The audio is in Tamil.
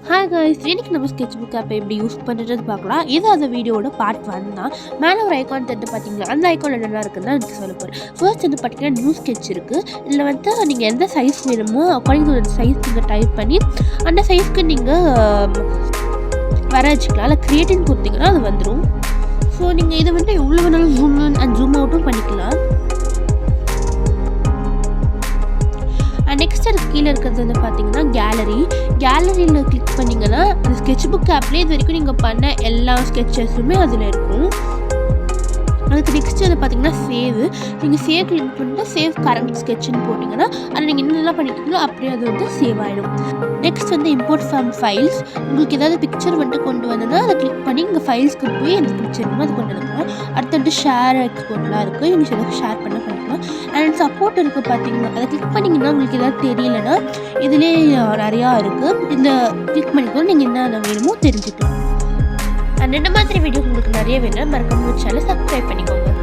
ஹாய் காய்ஸ், இன்னைக்கு நம்ம ஸ்கெட்ச் புக் ஆப்பை எப்படி யூஸ் பண்ணுறது பார்க்கலாம். இது அந்த வீடியோட பார்ட் 1 தான். மேலே ஒரு ஐக்கான் தட்டு பார்த்தீங்களா, அந்த ஐக்கான் என்னென்ன இருக்குன்னு தான் எனக்கு சொல்ல போகிறேன். ஃபர்ஸ்ட் வந்து பார்த்தீங்கன்னா நியூ ஸ்கெட்ச் இருக்குது. இதில் வந்து நீங்கள் எந்த சைஸ் வேணுமோ அக்கார்டிங் டு சைஸ் நீங்கள் டைப் பண்ணி அந்த சைஸ்க்கு நீங்கள் வர வச்சுக்கலாம். அதில் கிரியேட்டின்னு கொடுத்தீங்கன்னா அது வந்துடும். ஸோ நீங்கள் இதை வந்து எவ்வளோ வேணாலும் ஜூம் இன் அண்ட் ஜூம் அவுட்டும் பண்ணிக்கலாம். நெக்ஸ்ட் அதுக்கு கீழே இருக்கிறது வந்து பார்த்தீங்கன்னா கேலரியில் கிளிக் பண்ணிங்கன்னா அந்த ஸ்கெட்ச் புக் ஆப்லேயே இது வரைக்கும் நீங்கள் பண்ண எல்லா ஸ்கெட்சஸுமே அதில் இருக்கும். அதுக்கு நெக்ஸ்ட் வந்து பார்த்தீங்கன்னா நீங்கள் சேவ் கிளிக் பண்ணிட்டு சேவ் கரண்ட் ஸ்கெட்ச்னு போட்டிங்கன்னா அதில் நீங்கள் என்னெல்லாம் பண்ணிட்டீங்களோ அப்படியே அது வந்து சேவ் ஆகிடும். நெக்ஸ்ட் வந்து இம்போர்ட் ஃப்ரம் ஃபைல்ஸ். உங்களுக்கு ஏதாவது பிக்சர் வந்துட்டு கொண்டு வந்தோன்னா அதை கிளிக் பண்ணி இங்கே ஃபைல்ஸ்க்கு போய் அந்த பிக்சர் அது கொண்டு வந்துக்கலாம். அடுத்து வந்து ஷேர் எக்ஸ்போர்ட்லாம் இருக்குது, நீங்கள் சில ஷேர் பண்ணிக்கலாம். அண்ட் சப்போர்ட் இருக்குது பார்த்தீங்கன்னா, அதை கிளிக் பண்ணிங்கன்னா உங்களுக்கு ஏதாவது தெரியலன்னா இதிலே நிறையா இருக்குது. இந்த கிளிக் பண்ணிக்கோ நீங்கள் என்ன வேணுமோ தெரிஞ்சுக்கலாம். அண்ட் இந்த மாதிரி வீடியோ உங்களுக்கு நிறைய வேணும், மறக்காம சேனலை சப்ஸ்கிரைப் பண்ணிக்கோங்க.